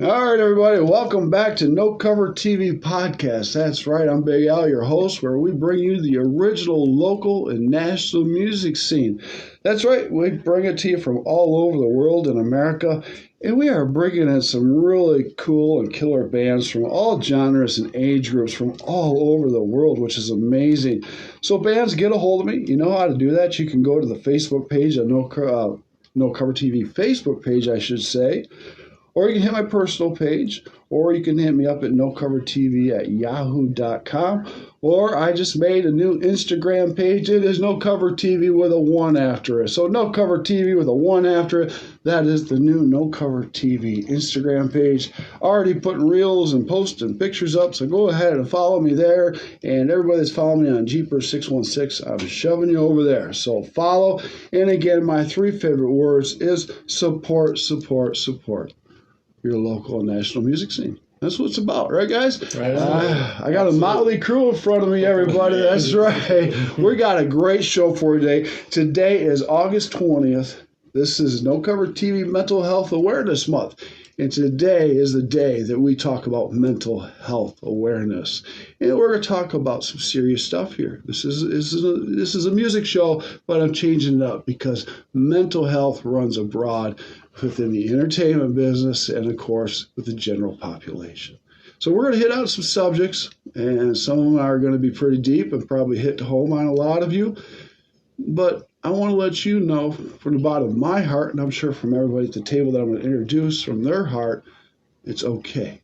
All right, everybody, welcome back to No Cover TV Podcast. That's right, I'm Big Al, your host, where we bring you the original local and national music scene. That's right, we bring it to you from all over the world in America, and we are bringing in some really cool and killer bands from all genres and age groups from all over the world, which is amazing. So, bands, get a hold of me. You know how to do that. You can go to the Facebook page, No Cover TV Facebook page, I should say. Or you can hit my personal page, or you can hit me up at nocovertv@yahoo.com. Or I just made a new Instagram page. It is No Cover TV with a 1 after it. So No Cover TV with a 1 after it. That is the new No Cover TV Instagram page. Already putting reels and posting pictures up, so go ahead and follow me there. And everybody that's following me on Jeepers616, I'm shoving you over there. So follow. And again, my 3 favorite words is support, support, support your local and national music scene. That's what it's about, right, guys? Right. I got a motley crew in front of me, everybody. That's right. We got a great show for you today. Today is August 20th. This is No Cover TV Mental Health Awareness Month. And today is the day that we talk about mental health awareness. And we're going to talk about some serious stuff here. This is a music show, but I'm changing it up because mental health runs abroad within the entertainment business and, of course, with the general population. So we're going to hit out some subjects, and some of them are going to be pretty deep and probably hit home on a lot of you. But I want to let you know from the bottom of my heart, and I'm sure from everybody at the table that I'm going to introduce from their heart, it's okay.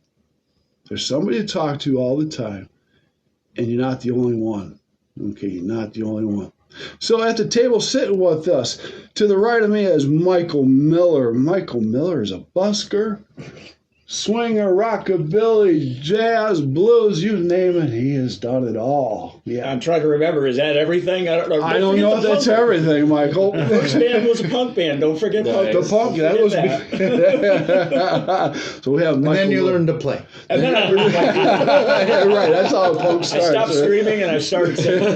There's somebody to talk to all the time, and you're not the only one. Okay, you're not the only one. So at the table sitting with us, to the right of me is Michael Miller. Michael Miller is a busker, swinger, rockabilly, jazz, blues, you name it. He has done it all. Yeah, I'm trying to remember. Is that everything? I don't know. I don't know if that's everything, Michael. The first band was a punk band. Don't forget punk. The punk. That was that. So we have Michael. And then you learn to play. And then yeah, right. That's how punk starts. I stopped screaming and I started singing.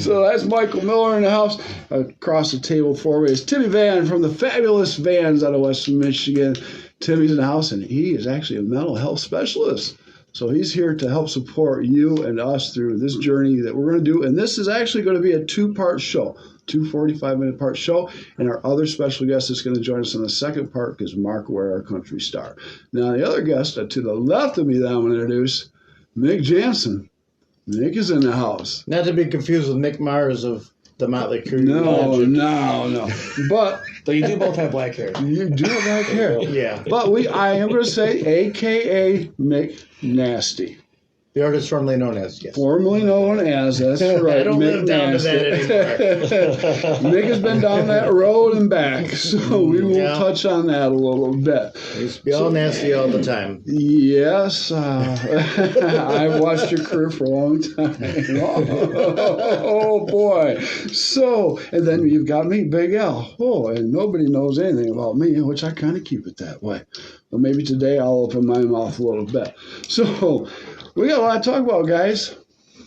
So that's Michael Miller in the house. Across the table for me is Timmy Van from the Fabulous Vans out of Western Michigan. Timmy's in the house, and he is actually a mental health specialist. So he's here to help support you and us through this journey that we're going to do. And this is actually going to be a 2-part show, 2 45-minute part show. And our other special guest is going to join us in the second part is Mark Ware, our country star. Now, the other guest to the left of me that I'm going to introduce, Mick Jansen. Mick is in the house. Not to be confused with Mick Mars of the Motley Crue. No. But you do both have black hair. You do have black hair. Yeah. But I am going to say A.K.A. Mick Nasty. The artist formerly known as, yes. Formerly known as, that's right. I don't Mick live down Nasty. to that anymore. Mick has been down that road and back, so we will touch on that a little bit. It used to be all nasty all the time. Yes, I've watched your career for a long time. Oh, boy. So, and then you've got me, Big Al. Oh, and nobody knows anything about me, which I kind of keep it that way. Well, maybe today I'll open my mouth a little bit. So, we got a lot to talk about, guys.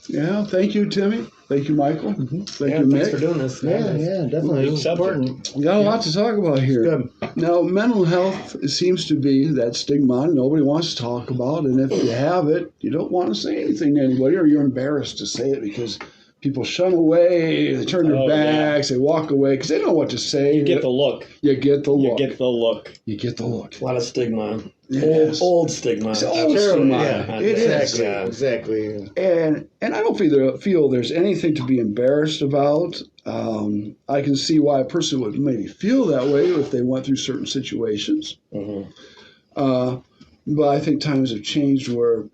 Yeah, thank you, Timmy. Thank you, Michael. Mm-hmm. Thank you, Mick. Thanks for doing this. Yeah, definitely. It's important. We got a lot to talk about here. Good. Now, mental health seems to be that stigma nobody wants to talk about, and if you have it, you don't want to say anything to anybody, or you're embarrassed to say it because people shun away, they turn their backs, they walk away because they don't know what to say. You get the look. You get the look. You get the look. You get the look. A lot of stigma. Yes. Old stigma. It's old stigma. Yeah, It is. Exactly. And I don't feel there's anything to be embarrassed about. I can see why a person would maybe feel that way if they went through certain situations. Mm-hmm. But I think times have changed where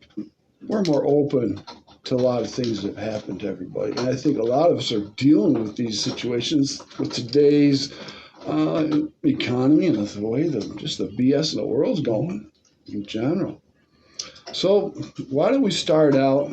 we're more open to a lot of things that have happened to everybody. And I think a lot of us are dealing with these situations with today's economy and the way just the BS in the world's going in general. So why don't we start out?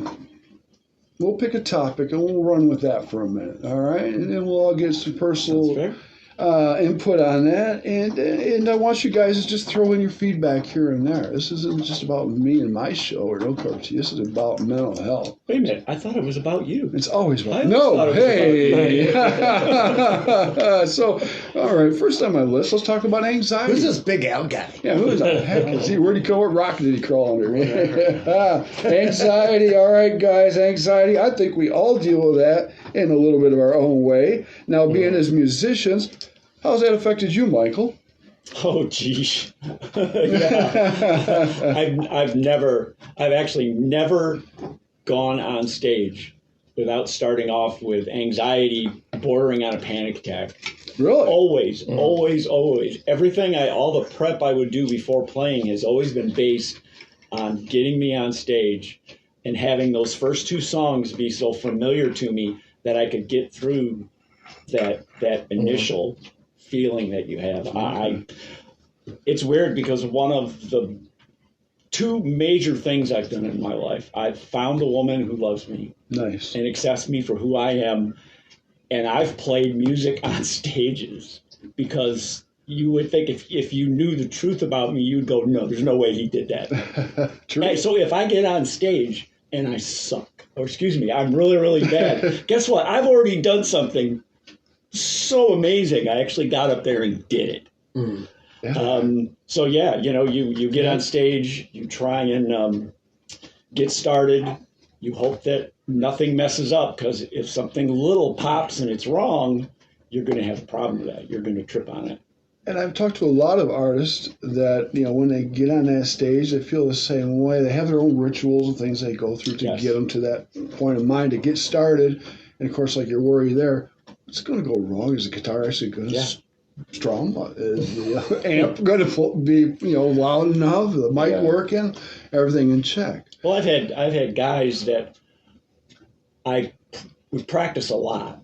We'll pick a topic and we'll run with that for a minute, all right? And then we'll all get some personal input on that, and I want you guys to just throw in your feedback here and there. This isn't just about me and my show or No Cover Tea. This is about mental health. Wait a minute. I thought it was about you. It's always about I always thought it was hey. So, all right. First on my list, let's talk about anxiety. Who's this Big Al guy? Yeah, who the heck is he? Where'd he go? What rock did he crawl under? Anxiety. All right, guys. Anxiety. I think we all deal with that in a little bit of our own way. Now, being as musicians, how's that affected you, Michael? Oh, geez. Yeah. I've actually never gone on stage without starting off with anxiety bordering on a panic attack. Really? Always. Everything, all the prep I would do before playing has always been based on getting me on stage and having those first two songs be so familiar to me that I could get through that initial feeling that you have. It's weird because one of the two major things I've done in my life, I've found a woman who loves me. Nice. And accepts me for who I am. And I've played music on stages because you would think if you knew the truth about me, you'd go, no, there's no way he did that. True. Hey, so if I get on stage and I suck, or excuse me, I'm really, really bad, guess what? I've already done something so amazing. I actually got up there and did it. Yeah. So yeah, you get on stage, you try and get started. You hope that nothing messes up, because if something little pops and it's wrong, you're going to have a problem with that. You're going to trip on it. And I've talked to a lot of artists that, when they get on that stage, they feel the same way. They have their own rituals and things they go through to Yes. get them to that point of mind to get started. And of course, like you're worried there, what's going to go wrong? Is the guitar actually going to strum? Is the amp going to be, loud enough? The mic working? Everything in check. Well, I've had guys that we practice a lot,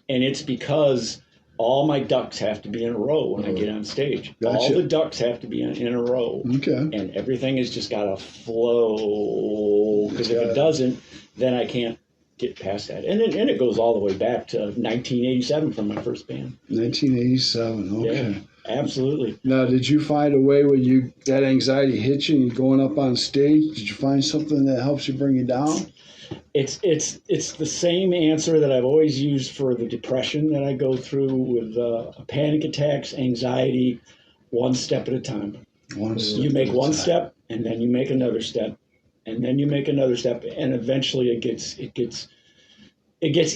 and it's because all my ducks have to be in a row when I get on stage. Gotcha. All the ducks have to be in a row. Okay. And everything has just got to flow, because if it doesn't, then I can't get past that. And it goes all the way back to 1987 from my first band. 1987, okay. Yeah, absolutely. Now, did you find a way when that anxiety hit you and you're going up on stage, did you find something that helps you bring you down? It's the same answer that I've always used for the depression that I go through with panic attacks, anxiety, one step at a time. You make one step, and then you make another step, and then you make another step, and eventually it gets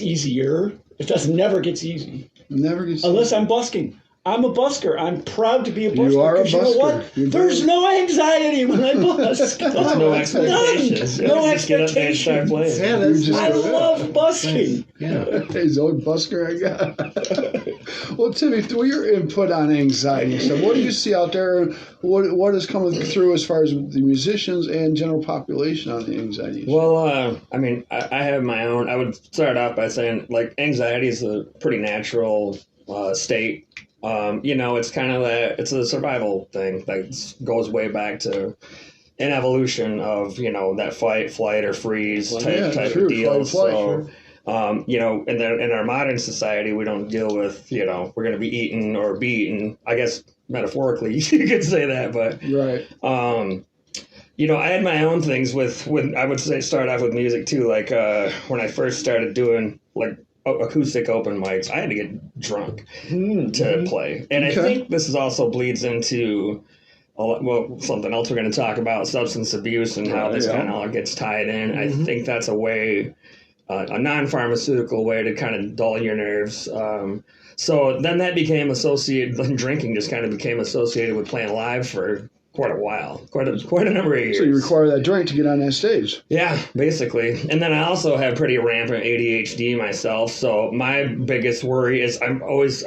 easier. It never gets easy. Never gets unless I'm busking. I'm a busker. I'm proud to be a busker. You are a busker. You know what? There's no anxiety when I busk. There's no expectations. None. No Just get up there and start expectations. playing. I love busking. Yeah. He's old busker I got. Well, Timmy, through your input on anxiety, so what do you see out there? What is coming through as far as the musicians and general population on the anxiety issue? Well, I have my own. I would start off by saying, anxiety is a pretty natural state. It's kind of it's a survival thing that goes way back to an evolution of, that fight, flight, or freeze type of deal. So, in our modern society, we don't deal with, we're going to be eaten or beaten. I guess metaphorically you could say that, but right. I had my own things with I would say start off with music too. When I first started doing acoustic open mics, I had to get drunk to play. And I think this also bleeds into something else we're going to talk about, substance abuse and how this kind of all gets tied in. Mm-hmm. I think that's a way, a non-pharmaceutical way to kind of dull your nerves. So then that became associated, drinking just kind of became associated with playing live for quite a while, quite a number of years. So you require that drink to get on that stage. Yeah, basically. And then I also have pretty rampant ADHD myself, so my biggest worry is I'm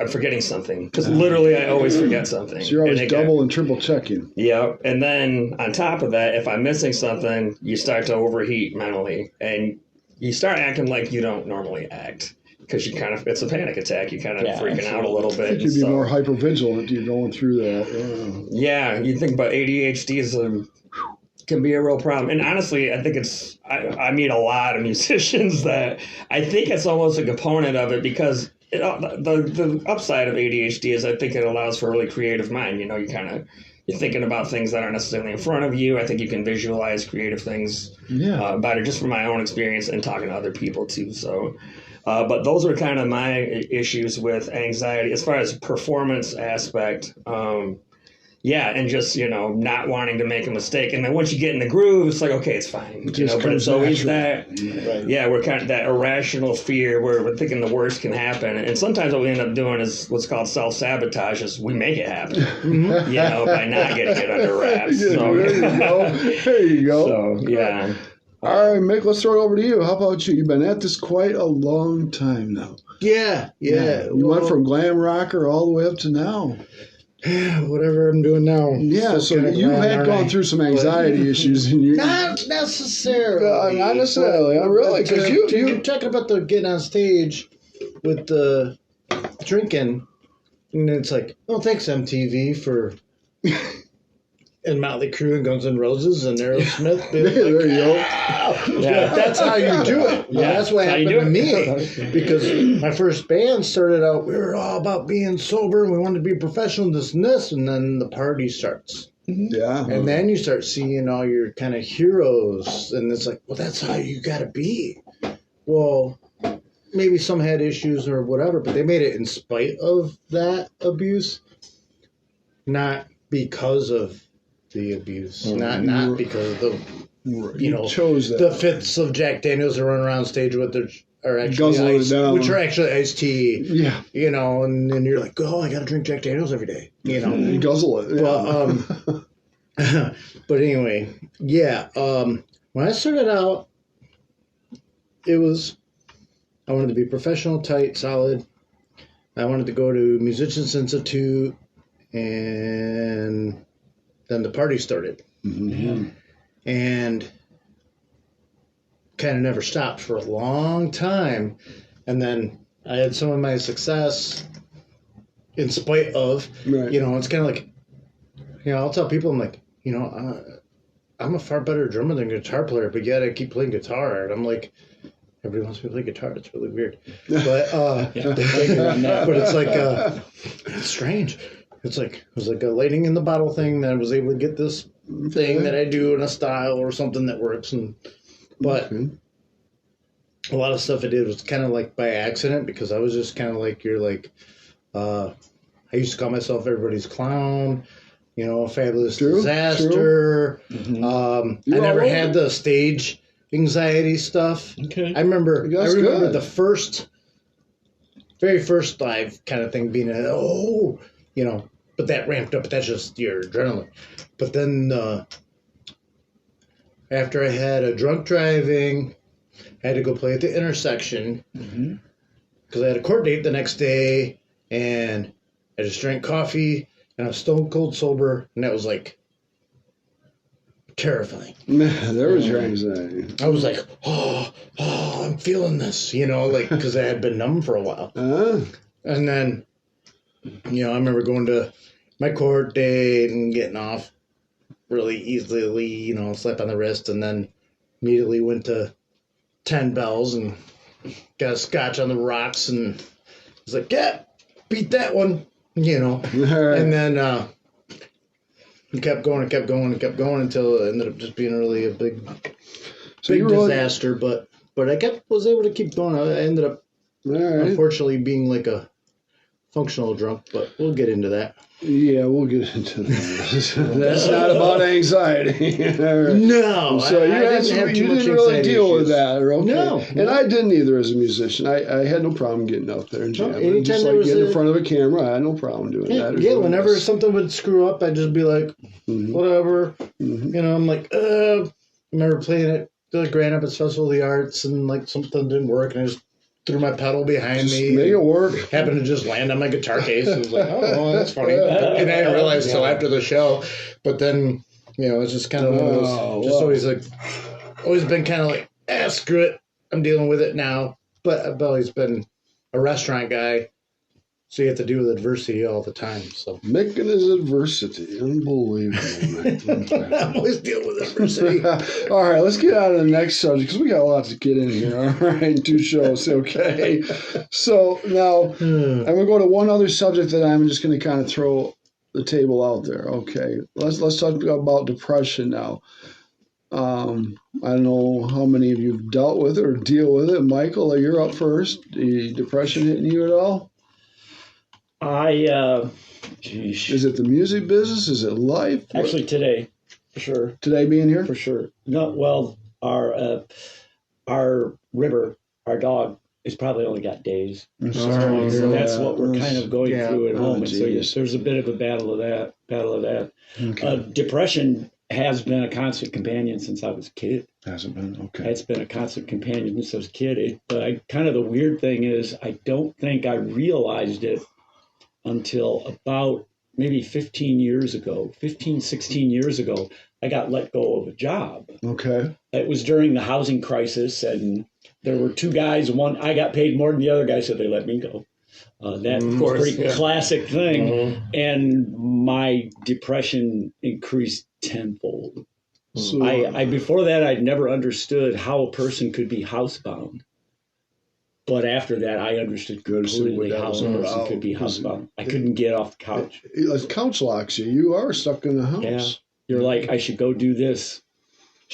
forgetting something, because literally I always forget something. So you're always double and triple checking. Yeah, and then on top of that, if I'm missing something, you start to overheat mentally, and you start acting like you don't normally act. Because it's a panic attack. You're kind of freaking out a little bit. I think you'd be more hypervigilant if you're going through that. Yeah, you think about ADHD can be a real problem. And honestly, I think I meet a lot of musicians that I think it's almost a component of it, because the upside of ADHD is I think it allows for a really creative mind. You know, you're thinking about things that aren't necessarily in front of you. I think you can visualize creative things better, just from my own experience and talking to other people too. So, but those are kind of my issues with anxiety as far as performance aspect. And just, not wanting to make a mistake. And then once you get in the groove, it's like, okay, it's fine. But it's always that, we're kind of that irrational fear where we're thinking the worst can happen. And sometimes what we end up doing is what's called self-sabotage is we make it happen, by not getting it under wraps. So, there you go. There you go. So, yeah. All right, Mick, let's throw it over to you. How about you? You've been at this quite a long time now. Yeah. You went from glam rocker all the way up to now. Whatever I'm doing now. Yeah, so you had gone through some anxiety issues. And not necessarily. Not necessarily. Really, because you're talking about the getting on stage with the drinking, and it's like, oh, thanks MTV for and Motley Crue and Guns N' Roses and Aerosmith. There you go. Yeah, that's how you do it. Yeah, that's what happened to me. Because my first band started out, we were all about being sober and we wanted to be professional, this and this, and then the party starts. Yeah. And then you start seeing all your kind of heroes, and it's like, well, that's how you got to be. Well, maybe some had issues or whatever, but they made it in spite of that abuse, not because of the abuse, not because of the chose that. The fifths of Jack Daniels that run around stage with are actually which are actually iced tea. Yeah, and then you're like, oh, I got to drink Jack Daniels every day. You guzzle it. Yeah. But anyway, when I started out, it was I wanted to be professional, tight, solid. I wanted to go to Musicians Institute, and then the party started. Mm-hmm. And kind of never stopped for a long time. And then I had some of my success in spite of, it's kind of like, I'll tell people, I'm like, I'm a far better drummer than guitar player, but yet I keep playing guitar. And I'm like, everybody wants me to play guitar. It's really weird. But, but it's like, it's strange. It was like a lightning in the bottle thing that I was able to get this thing that I do in a style or something that works. But a lot of stuff I did was kind of like by accident, because I was just kind of like, I used to call myself everybody's clown, fabulous disaster. Mm-hmm. I never had the stage anxiety stuff. Okay. I remember the very first live kind of thing being but that ramped up, but that's just your adrenaline. But then after I had a drunk driving, I had to go play at the intersection because I had a court date the next day, and I just drank coffee, and I was stone cold sober, and that was like terrifying. There was your anxiety. I was like, oh, I'm feeling this, because I had been numb for a while. And then, I remember going to my court date and getting off really easily, slap on the wrist, and then immediately went to 10 bells and got a scotch on the rocks, and was like, yeah, beat that one, Right. And then kept going until it ended up just being really a big disaster. But I was able to keep going. I ended up unfortunately being like a functional drunk, but we'll get into that. Yeah, we'll get into that. That's not about anxiety. No, so you didn't really deal with that. Okay? No, and I didn't either as a musician. I had no problem getting up there and jamming. Anytime just like getting in front of a camera, I had no problem doing that. Yeah, whenever something would screw up, I'd just be like, whatever. I'm like, I remember playing at the Grand Rapids Festival of the Arts, and like something didn't work, and I just threw my pedal behind me. Make it work. Happened to just land on my guitar case. I was like, oh, that's funny. And I didn't realize until after the show. But then, it's just kind of one of those, always been kind of like, screw it. I'm dealing with it now. But I've always been a restaurant guy. So you have to deal with adversity all the time. So Mick and his adversity. Unbelievable, man. I'm always dealing with adversity. All right, let's get on to the next subject because we got a lot to get in here. All right, 2 shows, okay? So now I'm going to go to one other subject that I'm just going to kind of throw the table out there. Okay, let's talk about depression now. I don't know how many of you have dealt with it or deal with it. Michael, you're up first. The depression hitting you at all? Is it the music business? Is it life? Actually, today, for sure. Today being here? For sure. No, well, our River, our dog, has probably only got days. I'm sorry. So that's what we're kind of going through at home. And so geez. there's a bit of a battle of that. Okay. Depression has been a constant companion since I was a kid. Hasn't been? Okay. It's been a constant companion since I was a kid. But kind of the weird thing is I don't think I realized it until about maybe 16 years ago, I got let go of a job. Okay. It was during the housing crisis, and there were 2 guys. One, I got paid more than the other guy, so they let me go. That was a pretty classic thing. Mm-hmm. And my depression increased tenfold. So, I before that, I'd never understood how a person could be housebound. But after that, I understood completely how a person could be housebound. I couldn't get off the couch. Couch locks you. You are stuck in the house. Yeah. You're like, I should go do this.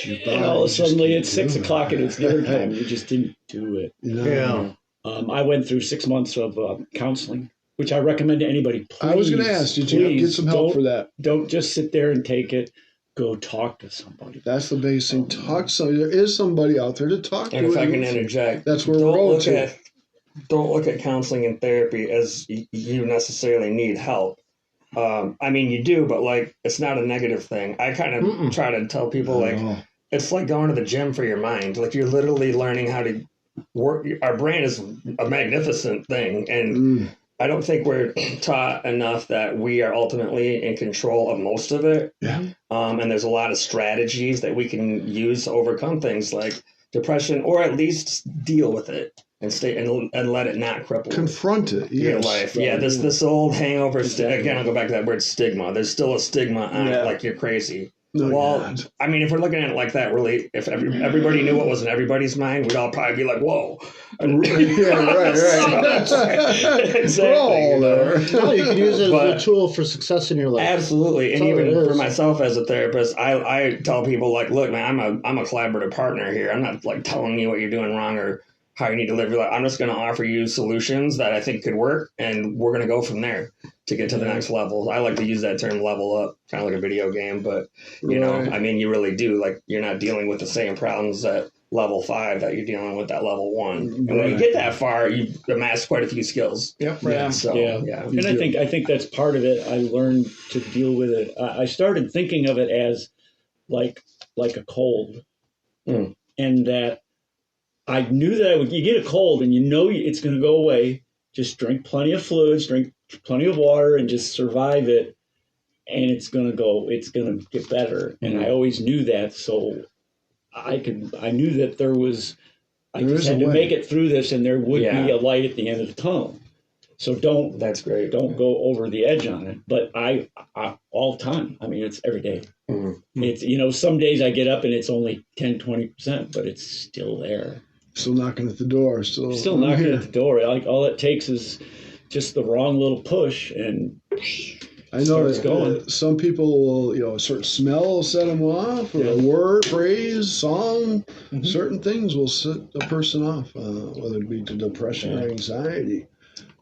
And all of a sudden, it's 6 o'clock and it's dinner time. You just didn't do it. Yeah. I went through 6 months of counseling, which I recommend to anybody. Please, I was going to ask, did you get some help for that? Don't just sit there and take it. Go talk to somebody. That's the basic thing. Talk to somebody. There is somebody out there to talk to. And if I can interject, that's where we're going to. Don't look at counseling and therapy as you necessarily need help. I mean, you do, but like, it's not a negative thing. I kind of try to tell people, like, it's like going to the gym for your mind. Like, you're literally learning how to work. Our brain is a magnificent thing. And I don't think we're taught enough that we are ultimately in control of most of it. Yeah. And there's a lot of strategies that we can use to overcome things like depression, or at least deal with it and stay and let it not cripple confront it. Your life. Yeah, this old hangover. Again, I'll go back to that word stigma. There's still a stigma on it, like you're crazy. No, well, I mean, if we're looking at it like that, really, if everybody knew what was in everybody's mind, we'd all probably be like, "Whoa!" Yeah, right. Exactly. No, you can use it as a tool for success in your life. Absolutely, and even for myself as a therapist, I tell people, like, "Look, man, I'm a collaborative partner here. I'm not like telling you what you're doing wrong or how you need to live your life. I'm just going to offer you solutions that I think could work, and we're going to go from there to get to the next level." I like to use that term level up, kind of like a video game, but you know, I mean, you really do. Like, you're not dealing with the same problems at level 5 that you're dealing with at level 1. And when you get that far, you amass quite a few skills. Yep. Yeah. So, yeah. And I think that's part of it. I learned to deal with it. I started thinking of it as like a cold, and that I knew that you get a cold and you know it's going to go away. Just drink plenty of fluids, drink plenty of water, and just survive it. And it's going to get better. And I always knew that. So I knew that I just had to make it through this, and there would be a light at the end of the tunnel. So that's great. Don't go over the edge on it. But I all the time. I mean, it's every day. It's, some days I get up and it's only 10, 20%, but it's still there. Still knocking at the door. Still knocking at the door. Like, all it takes is just the wrong little push, and I know that going. Some people will, a certain smell will set them off, or a word, phrase, song. Certain things will set a person off, whether it be to depression or anxiety.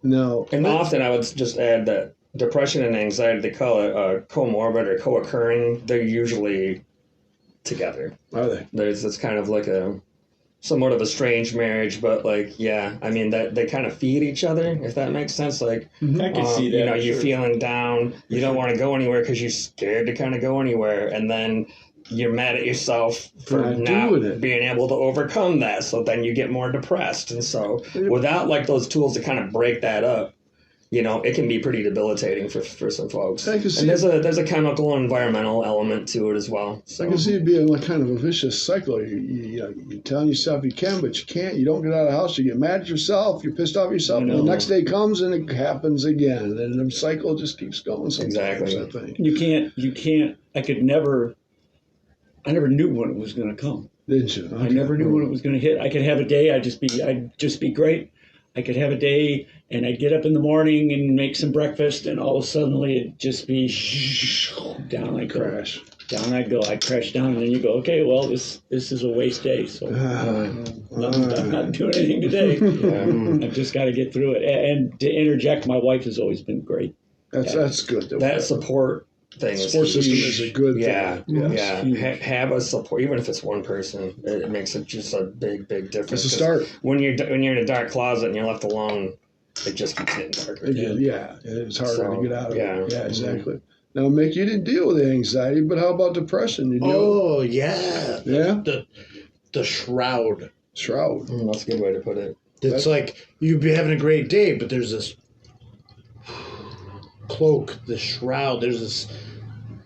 Now, and often I would just add that depression and anxiety, they call it comorbid or co-occurring. They're usually together. Are they? It's kind of like somewhat of a strange marriage, but I mean, that they kind of feed each other, if that makes sense. Like, I can see that. You're feeling down, you don't want to go anywhere because you're scared to kind of go anywhere, and then you're mad at yourself for not being able to overcome that. So then you get more depressed, and so without those tools to kind of break that up, it can be pretty debilitating for some folks. I can see and there's a chemical and environmental element to it as well. So. I can see it being like kind of a vicious cycle. You're telling yourself you can, but you can't. You don't get out of the house. You get mad at yourself. You're pissed off at yourself. And the next day comes and it happens again. And the cycle just keeps going sometimes, exactly. I think. You can't. I never knew when it was going to come. Didn't you? Okay. I never knew when it was going to hit. I could have a day. I'd just be great. I could have a day, and I'd get up in the morning and make some breakfast, and all of a sudden it'd just be down. I crash. Down I'd go. I'd crash down, and then you go, okay, well, this is a waste day. So I'm not doing anything today. I've just got to get through it. And to interject, my wife has always been great. That's good. That support thing. Support system is a good thing. Yeah. Have a support, even if it's one person. It makes it just a big difference. It's a start. When you're in a dark closet and you're left alone, it just keeps getting darker. Yeah, it's harder to get out of it. Yeah, exactly. Mm-hmm. Now, Mick, you didn't deal with anxiety, but how about depression? Yeah. The shroud. Shroud. That's a good way to put it. It's like you'd be having a great day, but there's this cloak, the shroud, there's this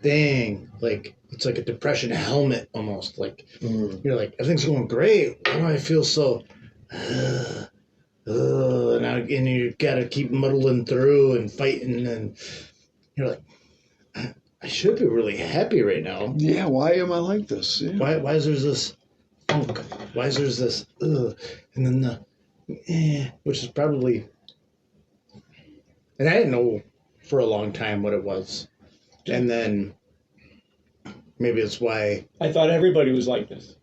thing, like it's like a depression helmet almost. Like you're like, everything's going great. Why do I feel so and you gotta keep muddling through and fighting, and you're like, I should be really happy right now. Yeah, why am I like this? Yeah. Why is there this funk? Why is there this and then the which is probably, and I didn't know for a long time what it was. And then maybe it's why I thought everybody was like this.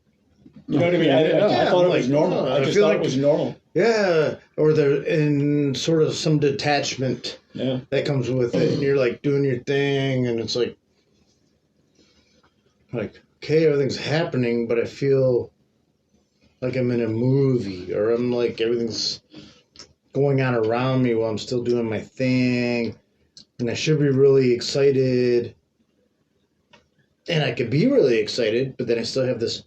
You know what I mean? I thought it was normal. I just thought it was normal. Yeah, or they're in sort of some detachment that comes with it. And you're like doing your thing, and it's like, okay, everything's happening, but I feel like I'm in a movie, or I'm like everything's going on around me while I'm still doing my thing. And I should be really excited. And I could be really excited, but then I still have this...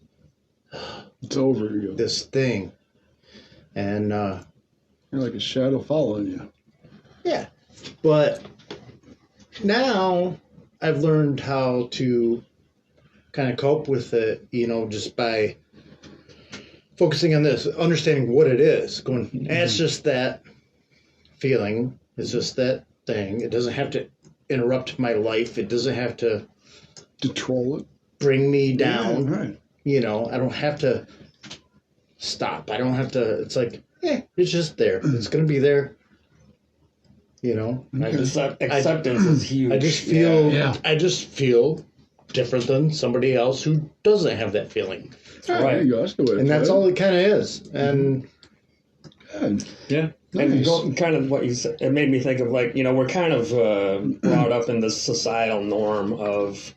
It's over you. This thing. And... you're like a shadow following you. Yeah. But now I've learned how to kind of cope with it, just by focusing on this, understanding what it is. Going, it's just that feeling. It's just that thing. It doesn't have to interrupt my life. It doesn't have to control it, bring me down. Yeah, right. I don't have to stop. I don't have to. It's like, it's just there. It's gonna be there. Acceptance is huge. I just feel different than somebody else who doesn't have that feeling. Right. There you go. That's the way. And that's all it kind of is. And yeah. Nice. And kind of what you said, it made me think of we're kind of brought up in this societal norm of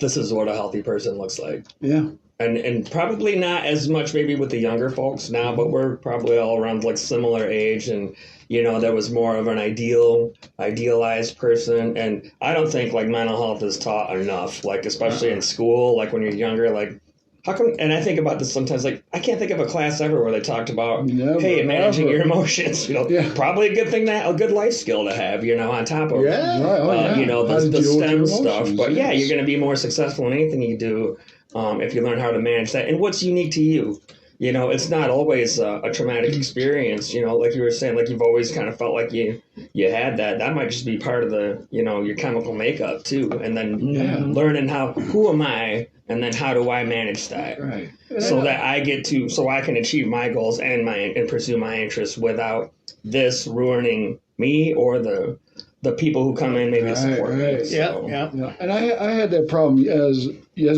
this is what a healthy person looks like. Yeah. And probably not as much maybe with the younger folks now, but we're probably all around similar age, and there was more of an idealized person, and I don't think mental health is taught enough, especially in school, when you're younger, how come, and I think about this sometimes, I can't think of a class ever where they talked about, managing your emotions, probably a good thing, a good life skill to have, on top of, the STEM stuff. But you're going to be more successful in anything you do if you learn how to manage that. And what's unique to you? It's not always a traumatic experience, like you were saying, you've always kind of felt like you had that. That might just be part of the, your chemical makeup too. And then learning who am I? And then how do I manage that? Right. So that I can achieve my goals and pursue my interests without this ruining me or the people who come in maybe to support me. So. Yeah. And I had that problem as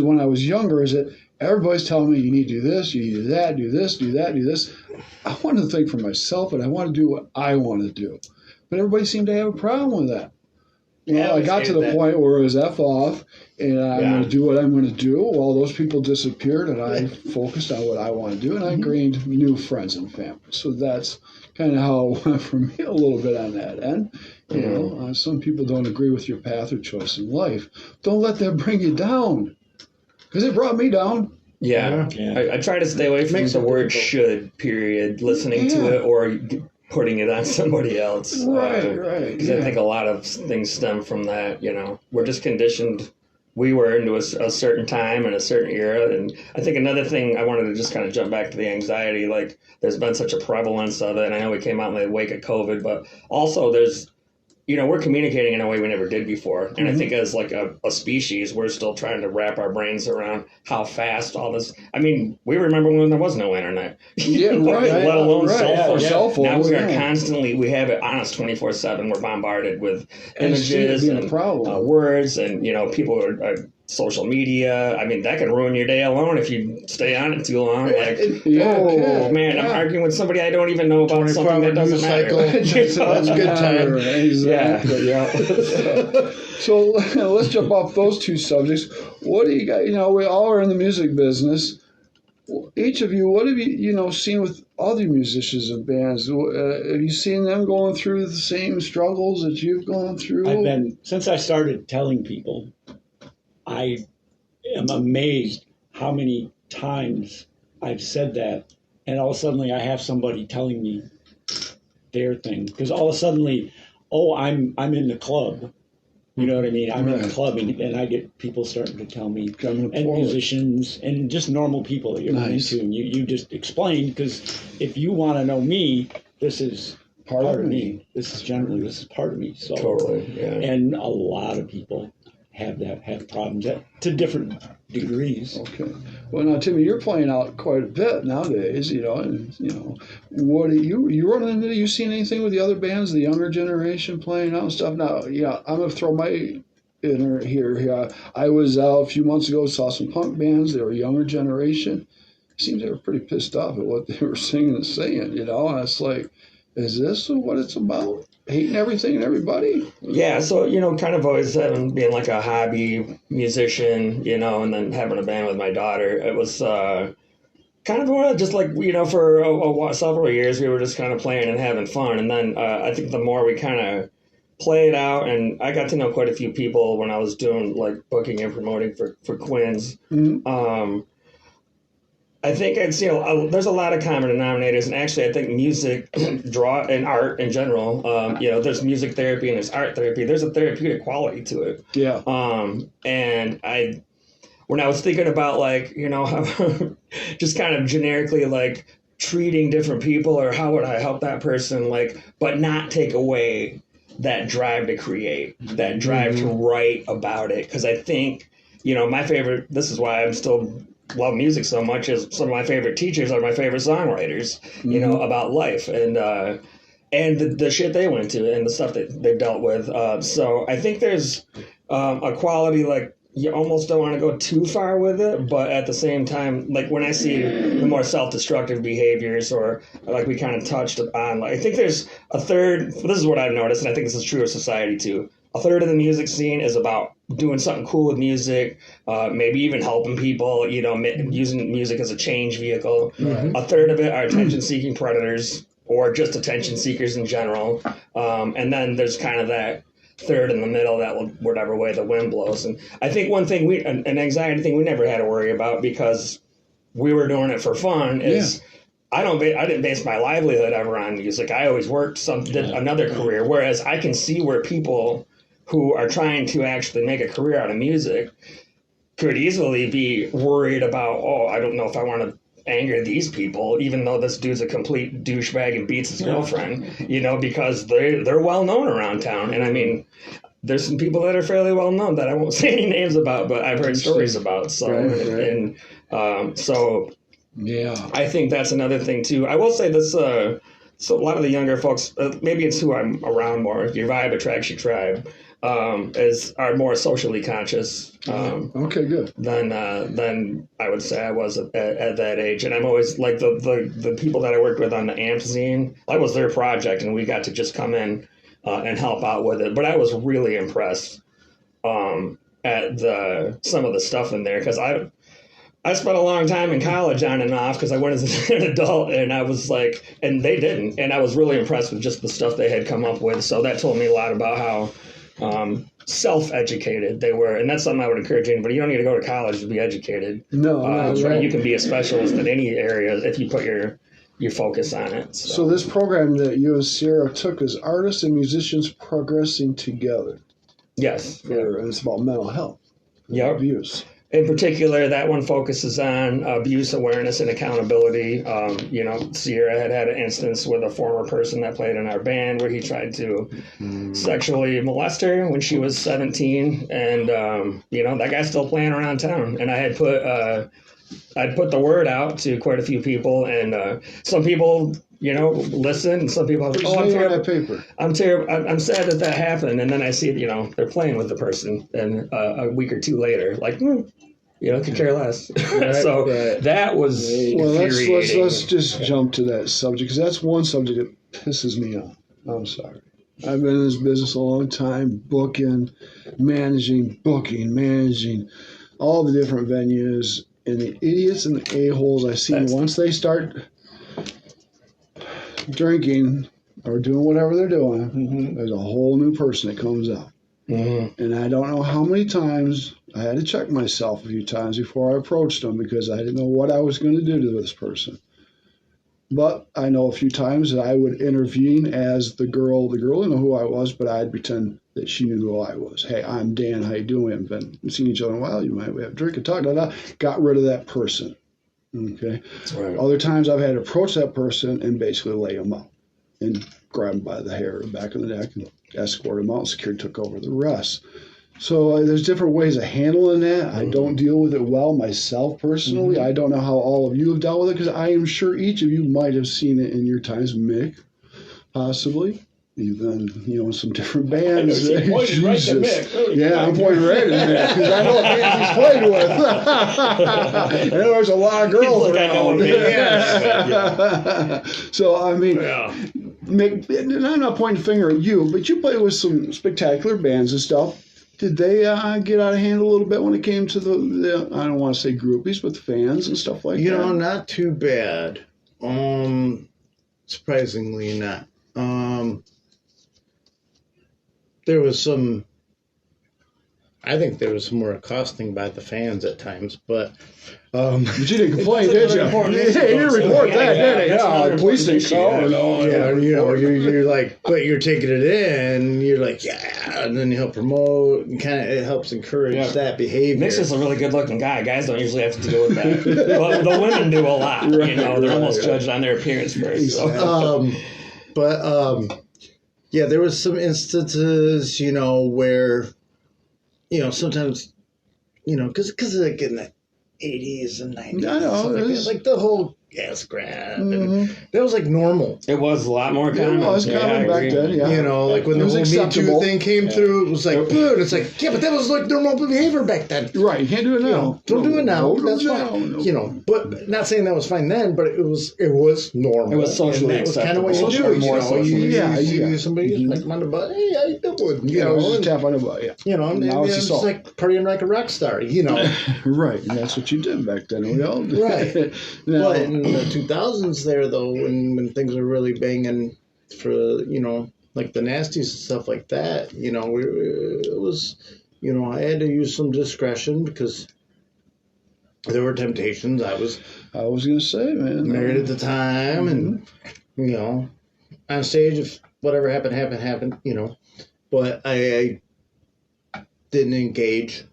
when I was younger, is that everybody's telling me you need to do this, you need to do that, do this, do that, do this. I wanted to think for myself, and I want to do what I want to do. But everybody seemed to have a problem with that. I got to the point where it was F off, and I'm going to do what I'm going to do. Well, those people disappeared, and I focused on what I want to do, and I gained new friends and family. So that's kind of how it went for me a little bit on that end. Some people don't agree with your path or choice in life. Don't let that bring you down, because it brought me down. Yeah. I try to stay away from the word should, period, listening to it, or putting it on somebody else. Right. Because I think a lot of things stem from that. We're just conditioned. We were into a certain time and a certain era. And I think another thing I wanted to just kind of jump back to the anxiety, like there's been such a prevalence of it. And I know we came out in the wake of COVID, but also there's, we're communicating in a way we never did before. And I think as like a species, we're still trying to wrap our brains around how fast all this. I mean, we remember when there was no internet. Yeah, right. Let alone cell phones. Now we are constantly, we have it on us 24/7. We're bombarded with images and words, and people are social media. I mean, that can ruin your day alone if you stay on it too long. Like, I'm arguing with somebody I don't even know about something that doesn't matter. That's a good time. Exactly. Yeah. So let's jump off those two subjects. What do you got? We all are in the music business. Each of you, what have you seen with other Musicians and bands? Have you seen them going through the same struggles that you've gone through? Since I started telling people, I am amazed how many times I've said that, and all of a sudden I have somebody telling me their thing. Because all of a sudden, I'm in the club. You know what I mean? I'm in the club, and I get people starting to tell me, and musicians, and just normal people that you're into, and you just explain, because if you want to know me, this is part of me. This is part of me. So totally, yeah. And a lot of people have problems to different degrees. Okay. Well, now, Timmy, you're playing out quite a bit nowadays, and what are you running into? You seen anything with the other bands, the younger generation playing out and stuff? Now, I'm going to throw my in here. I was out a few months ago, saw some punk bands. They were younger generation. It seems they were pretty pissed off at what they were singing and saying, and it's like, is this what it's about? Hating everything and everybody? Yeah, so, kind of always being like a hobby musician, and then having a band with my daughter. It was kind of just like, for several years we were just kind of playing and having fun. And then I think the more we kind of played out, and I got to know quite a few people when I was doing like booking and promoting for Quinn's. Mm-hmm. I think I'd see there's a lot of common denominators, and actually I think music, draw, and art in general, there's music therapy and there's art therapy. There's a therapeutic quality to it. Yeah. And when I was thinking about how just kind of generically like treating different people, or how would I help that person, but not take away that drive to create, that drive to write about it. Because I think, my favorite, this is why I'm still love music so much, is some of my favorite teachers are my favorite songwriters, about life and the shit they went to and the stuff that they've dealt with. So I think there's a quality, like, you almost don't want to go too far with it, but at the same time, like when I see the more self-destructive behaviors, or like we kind of touched on, I think there's a third, this is what I've noticed, and I think this is true of society too. A third of the music scene is about doing something cool with music, maybe even helping people, using music as a change vehicle. Mm-hmm. A third of it are attention-seeking predators, or just attention seekers in general. And then there's kind of that third in the middle that will, whatever way the wind blows. And I think one thing an anxiety thing we never had to worry about, because we were doing it for fun, is I didn't base my livelihood ever on music. I always worked another career, whereas I can see where people who are trying to actually make a career out of music could easily be worried about, I don't know if I want to anger these people, even though this dude's a complete douchebag and beats his girlfriend, because they're well known around town. And I mean, there's some people that are fairly well known that I won't say any names about, but I've heard stories about. So, so yeah, I think that's another thing too. I will say this, so a lot of the younger folks, maybe it's who I'm around more, your vibe attracts your tribe, are more socially conscious. Okay, good. Than I would say I was at that age. And I'm always like the people that I worked with on the AMP zine, that was their project, and we got to just come in and help out with it. But I was really impressed at some of the stuff in there, because I spent a long time in college on and off, because I went as an adult, and I was like, and they didn't, and I was really impressed with just the stuff they had come up with. So that told me a lot about how self-educated they were, and that's something I would encourage anybody. You don't need to go to college to be educated. No, right. You can be a specialist in any area if you put your you focus on it. So this program that you and Sierra took is Artists and Musicians Progressing Together. Yes. And it's about mental health. Yep. Abuse. In particular, that one focuses on abuse awareness and accountability. Sierra had an instance with a former person that played in our band where he tried to sexually molest her when she was 17. And, that guy's still playing around town. And I had I'd put the word out to quite a few people. And some people, listen. And some people have, I'm terrible. I'm terrible. I'm sad that happened. And then I see, they're playing with the person. And a week or two later, like, could care less. That was infuriating. Let's just jump to that subject, because that's one subject that pisses me off. I'm sorry. I've been in this business a long time, managing all the different venues, and the idiots and the a-holes I see once they start drinking or doing whatever they're doing, there's a whole new person that comes out. And I don't know how many times I had to check myself a few times before I approached them, because I didn't know what I was going to do to this person. But I know a few times that I would intervene as the girl didn't know who I was, but I'd pretend that she knew who I was. Hey, I'm Dan. How you doing? We haven't been seeing each other in a while. You might have a drink and talk. Got rid of that person. Okay. Right. Other times I've had to approach that person and basically lay them out and grab them by the hair, the back of the neck, and escort them out. And security took over the rest. So there's different ways of handling that. I don't deal with it well myself personally. I don't know how all of you have dealt with it, because I am sure each of you might have seen it in your times. Mick, possibly. You've been, in some different bands. I know, pointing right to Mick. Really. Yeah, I'm pointing right at Mick, because I know what bands he's played with. I know there's a lot of girls around. So, Mick, and I'm not pointing the finger at you, but you played with some spectacular bands and stuff. Did they get out of hand a little bit when it came to the I don't want to say groupies, but the fans and stuff like that? Not too bad. Surprisingly not. I think there was some more accosting by the fans at times, but you didn't complain, did you? You didn't report that, did you? Yeah, the police didn't come. You're like, but you're taking it in. You're like, yeah, and then he'll promote, and it helps encourage that behavior. Nick's just a really good-looking guy. Guys don't usually have to deal with that. But the women do a lot. They're almost judged on their appearance first. So. There was some instances, where. Sometimes, because like in the 80s and 90s, I know, like the whole gas grab, and that was like normal. It was a lot more common. It was common back then, like when the whole Me Too thing came through, it was like, dude, it's like, yeah, but that was like normal behavior back then. Right, you can't do it now. Don't do it now. That's fine. But not saying that was fine then, but it was normal. It was socially acceptable. That was kind of what you do. You see somebody like on the butt, hey, how you doing? Just tap on the butt, and it's just like partying like a rock star, Right, and that's what you did back then. We all did. Right. But in the 2000s there, though, when things were really banging for, like the nasties and stuff like that, it was, I had to use some discretion because there were temptations. I was going to say, man. Married at the time, and, on stage, if whatever happened, but I didn't engage,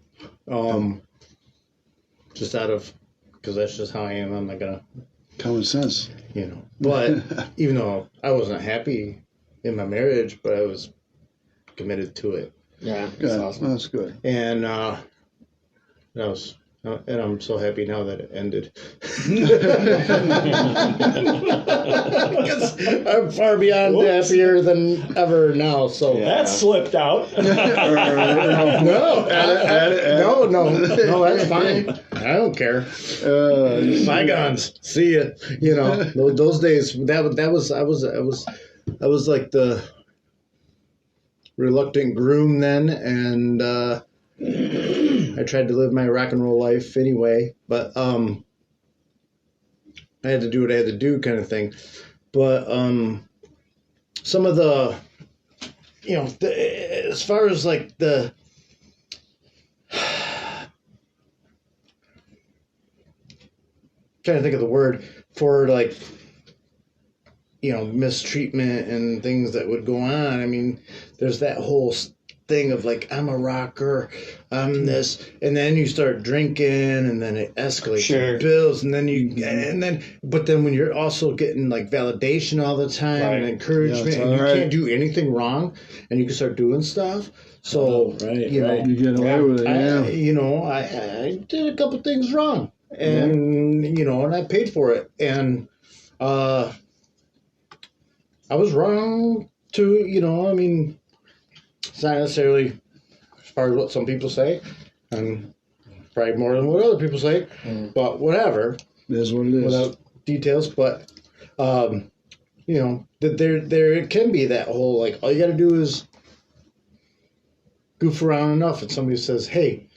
just out of, because that's just how I am. I'm not going to. Common sense. But even though I wasn't happy in my marriage, but I was committed to it. Yeah, that's awesome. That's good. And and I'm so happy now that it ended. Because I'm far beyond happier than ever now. So that slipped out. No, that's fine. I don't care. Bygones. See ya. Those days. I was like the reluctant groom then, and I tried to live my rock and roll life anyway, but I had to do what I had to do, kind of thing. But some of the, as far as like the. Trying to think of the word for like mistreatment and things that would go on. I mean, there's that whole thing of like, I'm a rocker, I'm this, and then you start drinking, and then it escalates to bills, and then but then when you're also getting like validation all the time and encouragement, and you can't do anything wrong, and you can start doing stuff. So you get away with it. I did a couple things wrong, and and I paid for it, and I was wrong too. I mean, it's not necessarily as far as what some people say, and probably more than what other people say, but whatever. It is what it is. Without details, but that there can be that whole like, all you got to do is goof around enough, and somebody says, "Hey,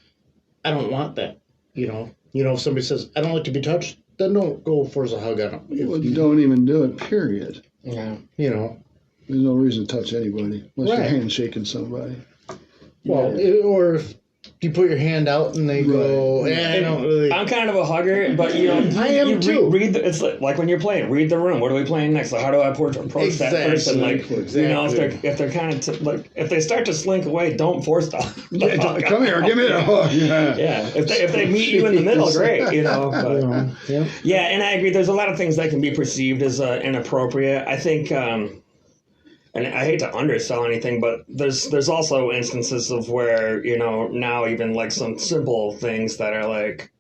I don't want that." If somebody says, "I don't like to be touched," then don't go force a hug on them. You don't even do it. Period. Yeah. There's no reason to touch anybody unless you're handshaking somebody. Well, or if you put your hand out and they go, I don't really. I'm kind of a hugger, but I am too. Read it's like when you're playing, read the room. What are we playing next? Like, how do I approach that person? Like, if they're kind of if they start to slink away, don't force them. Come here, give me a hug. Yeah. If they meet you in the middle, great. But, yeah, and I agree. There's a lot of things that can be perceived as inappropriate. I think. And I hate to undersell anything, but there's also instances of where, now even like some simple things that are like,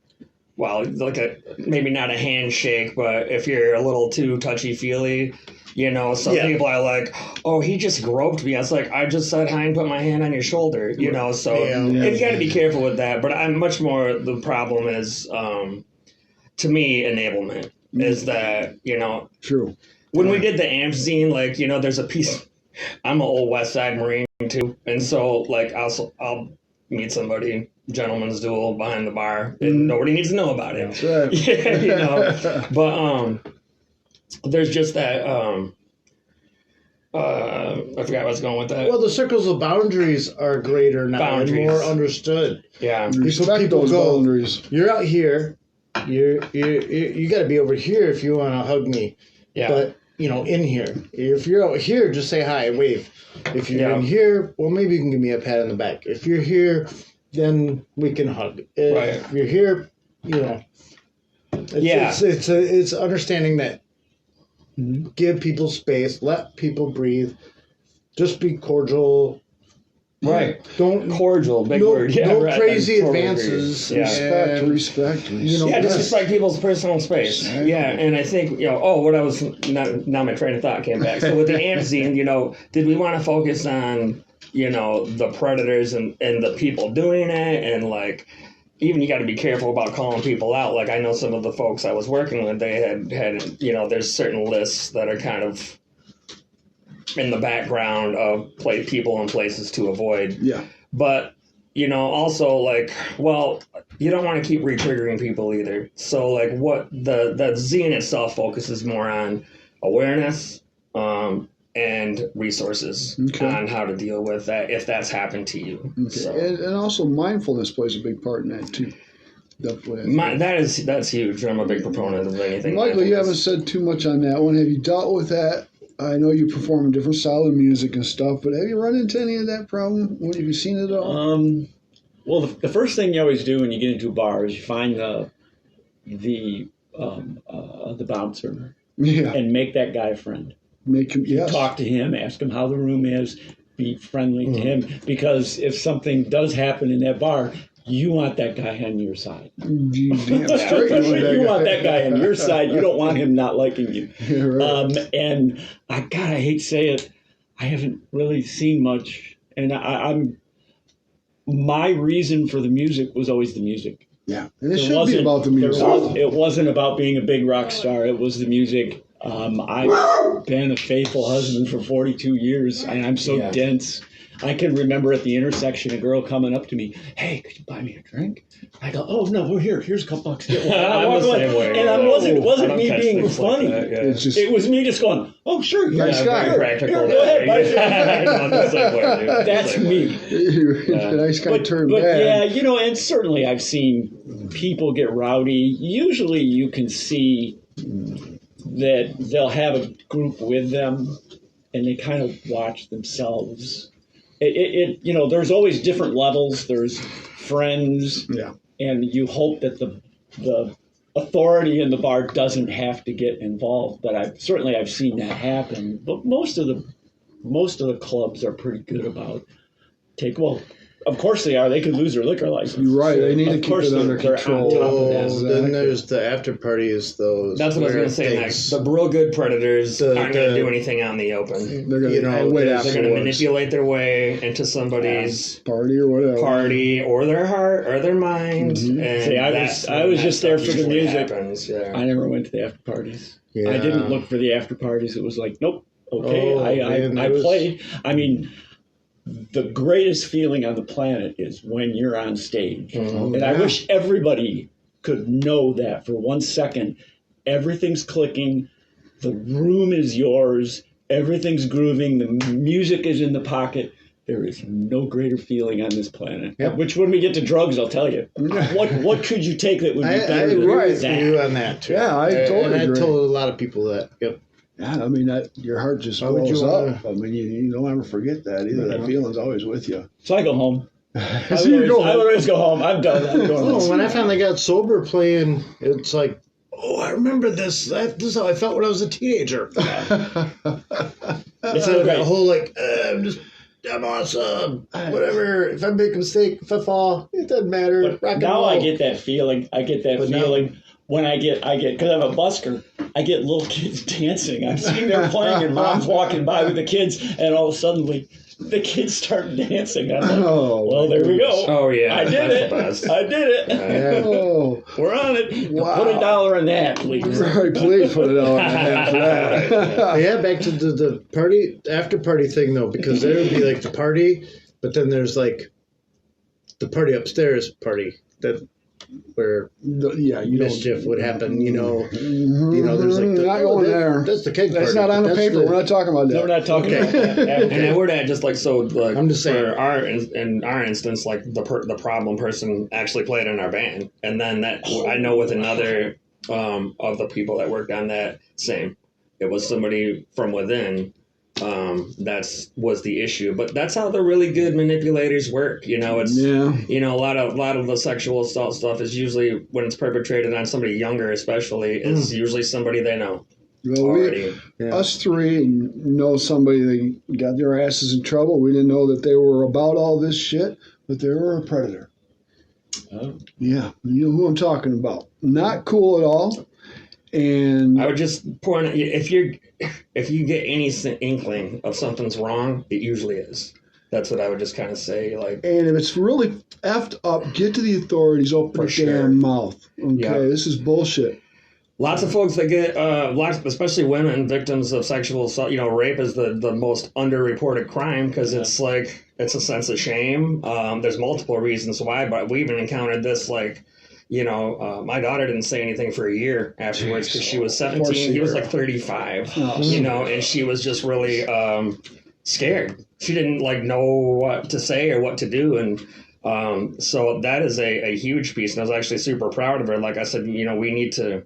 well, like maybe not a handshake, but if you're a little too touchy-feely, some people are like, oh, he just groped me. I was like, I just said hi and put my hand on your shoulder, so you got to be careful with that. But I'm much more, the problem is, to me, enablement is that, True. When we did the amp zine, there's a piece. I'm an old West Side Marine too, and so like I'll meet somebody, gentleman's duel behind the bar, and nobody needs to know about it. That's right. But there's just that. I forgot what's going with that. Well, the circles of boundaries are greater now and more understood. Yeah, respect those boundaries. You're out here. You got to be over here if you want to hug me. Yeah. But, in here. If you're out here, just say hi, wave. If you're in here, well, maybe you can give me a pat on the back. If you're here, then we can hug. If you're here, It's understanding that give people space, let people breathe, just be cordial. Right. Don't cordial, big word. Yeah, no crazy advances. Yeah. Respect. Just respect people's personal space. Yeah, and I think what I was now my train of thought came back. So with the amp zine, did we want to focus on the predators and the people doing it, and like even you got to be careful about calling people out. Like I know some of the folks I was working with, they had there's certain lists that are kind of in the background of people and places to avoid. Yeah. But, also like, well, you don't want to keep re-triggering people either. So like what the zine itself focuses more on awareness and resources on how to deal with that if that's happened to you. Okay. So. And also mindfulness plays a big part in that too. Definitely. That's huge. I'm a big proponent of anything. Michael, you haven't said too much on that one. Have you dealt with that? I know you perform a different style of music and stuff, but have you run into any of that problem? Have you seen it all? Well, the first thing you always do when you get into a bar is you find the bouncer and make that guy a friend. Make him talk to him, ask him how the room is, be friendly to him, because if something does happen in that bar, you want that guy on your side. You damn straight you want that guy on your side. You don't want him not liking you. Right. And I hate to say it, I haven't really seen much. And my reason for the music was always the music. Yeah, and it should be about the music. It wasn't about being a big rock star. It was the music. I've been a faithful husband for 42 years, and I'm so dense. I can remember at the intersection a girl coming up to me, "Hey, could you buy me a drink?" I go, "Oh no, we're here. Here's a couple bucks." And it wasn't me being funny. Like it was me just going, "Oh sure, nice guy, practical." Go ahead, that's me. Nice guy turned bad. But yeah, and certainly I've seen people get rowdy. Usually, you can see that they'll have a group with them and they kind of watch themselves. There's always different levels. There's friends, and you hope that the authority in the bar doesn't have to get involved. But I've seen that happen. But most of the clubs are pretty good about of course they are. They could lose their liquor license. You're right. They need to keep it under control. Then there's the after parties. That's what I was going to say next. The real good predators aren't going to do anything out in the open. They're going to manipulate their way into somebody's party or whatever, or their heart or their mind. Mm-hmm. And see, I was just there for the music. Yeah. I never went to the after parties. Yeah. I didn't look for the after parties. It was like, nope, okay, I played. I mean, the greatest feeling on the planet is when you're on stage. And I wish everybody could know that for 1 second. Everything's clicking. The room is yours. Everything's grooving. The music is in the pocket. There is no greater feeling on this planet. Yep. Which, when we get to drugs, I'll tell you. What could you take that would be better than agree with you on that, too. Yeah, I totally agree. I told a lot of people that. Yep. Yeah, I mean, your heart just wells up. I mean, you don't ever forget that either. That feeling's always with you. So I go home. I always go home. I'm done. I'm going home. When I finally got sober playing, it's like, I remember this. This is how I felt when I was a teenager. Instead of that whole, I'm awesome. Whatever. If I make a mistake, if I fall, it doesn't matter. But now I get that feeling. When I get, because I'm a busker, I get little kids dancing. I'm sitting there playing, and mom's walking by with the kids, and all of a sudden, the kids start dancing. I'm like, well, there we go. Oh, yeah. I did it. We're on it. Wow. Put $1 on that, please. Right, please put $1 on that for that. Yeah, back to the party, after party thing, though, because there would be like the party, but then there's like the party upstairs party where mischief would happen, there's like not going there. That's the keg party. That's not on the paper. We're not talking about that. No, we're not talking about that. And we're at just I'm just saying. For our instance, like the problem person actually played in our band, and then I know with another of the people that worked on that it was somebody from within. Was the issue, but that's how the really good manipulators work. It's a lot of the sexual assault stuff is usually when it's perpetrated on somebody younger, especially, it's usually somebody they know already. Us three know somebody that got their asses in trouble. We didn't know that they were about all this shit, but they were a predator. Oh. Yeah, you know who I'm talking about. Not cool at all. And I would just point out, if you get any inkling of something's wrong, it usually is. That's what I would just kind of say. And if it's really effed up, get to the authorities. Open your damn mouth. Okay, This is bullshit. Lots of folks that get, especially women, victims of sexual assault. Rape is the most underreported crime because it's a sense of shame. There's multiple reasons why, but we even encountered this my daughter didn't say anything for a year afterwards because she was 17. He was 35, and she was just really scared. She didn't know what to say or what to do. And so that is a huge piece. And I was actually super proud of her. Like I said, we need to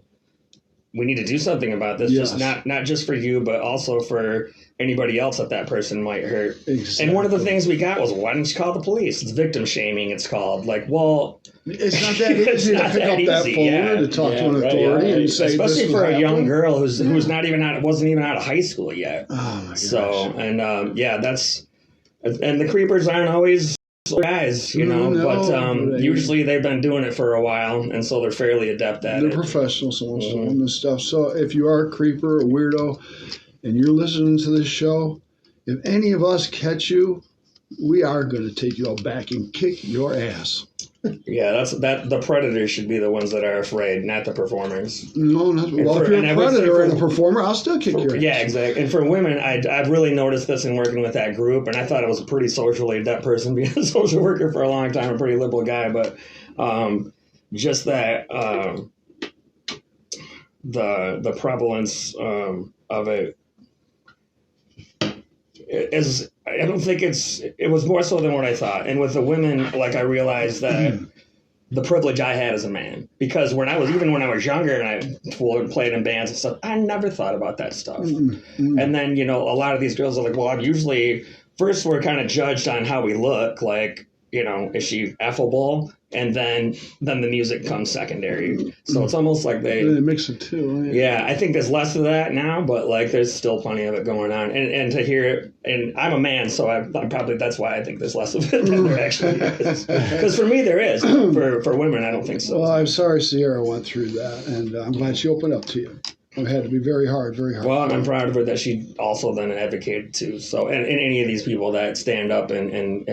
do something about this, just not just for you, but also for anybody else that person might hurt. Exactly. And one of the things we got was, why didn't you call the police? It's victim shaming, it's called. It's not that easy to pick up that phone to talk to an authority and say, especially for a young girl who's not even wasn't even out of high school yet. Oh my gosh. So and the creepers aren't always guys, but usually they've been doing it for a while, and so they're fairly adept at it. They're professionals on this stuff. So if you are a creeper, a weirdo, and you're listening to this show, if any of us catch you, we are going to take you all back and kick your ass. Yeah, the predators should be the ones that are afraid, not the performers. No, not if you're a predator and a performer, I'll still kick your ass. Yeah, exactly. And for women, I've really noticed this in working with that group, and I thought it was a pretty socially adept person, being a social worker for a long time, a pretty liberal guy, but just that the prevalence of it is, I don't think it was more so than what I thought. And with the women, I realized that the privilege I had as a man, because when I was younger and I played in bands and stuff, I never thought about that stuff. And then, a lot of these girls are like, well, I'm usually first we're kind of judged on how we look, like, is she affable? And then the music comes secondary. So it's almost like they mix it too. Yeah, I think there's less of that now, but like there's still plenty of it going on. And to hear it, and I'm a man, so I'm probably that's why I think there's less of it than there actually is. Because for me there is. For women, I don't think so. Well, I'm sorry Sierra went through that, and I'm glad she opened up to you. It had to be very hard, very hard. Well, I'm proud of her that she also then advocated too. So, and any of these people that stand up and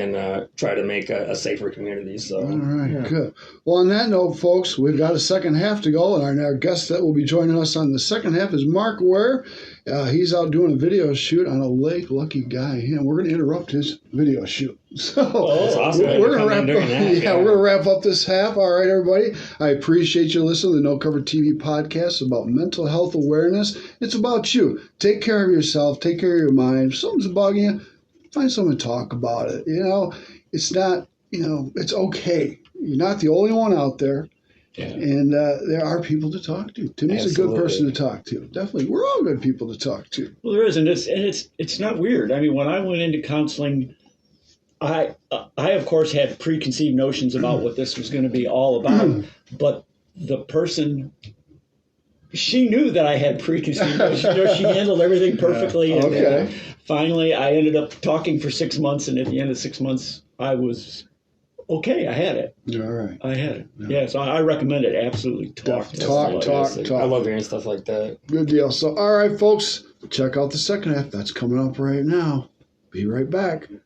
try to make a safer community. So, all right, good. Well, on that note, folks, we've got a second half to go, and our guest that will be joining us on the second half is Mark Ware. He's out doing a video shoot on a lake. Lucky guy. We're going to interrupt his video shoot. So that's awesome. We're going to wrap up. We're going to wrap up this half. All right, everybody. I appreciate you listening to the No Cover TV podcast about mental health awareness. It's about you. Take care of yourself. Take care of your mind. If something's bugging you, find someone to talk about it. It's not. It's okay. You're not the only one out there. Yeah. And there are people to talk to. Timmy's a good person to talk to. Definitely. We're all good people to talk to. Well, there is, and it's not weird. I mean, when I went into counseling, I of course had preconceived notions about what this was going to be all about, but the person, she knew that I had preconceived notions. She handled everything perfectly. Yeah. Okay. And finally, I ended up talking for 6 months, and at the end of 6 months, I was okay. I had it. All right. I had it. Yeah, so I recommend it. Absolutely. Talk. I love hearing stuff like that. Good deal. So, all right, folks, check out the second half. That's coming up right now. Be right back.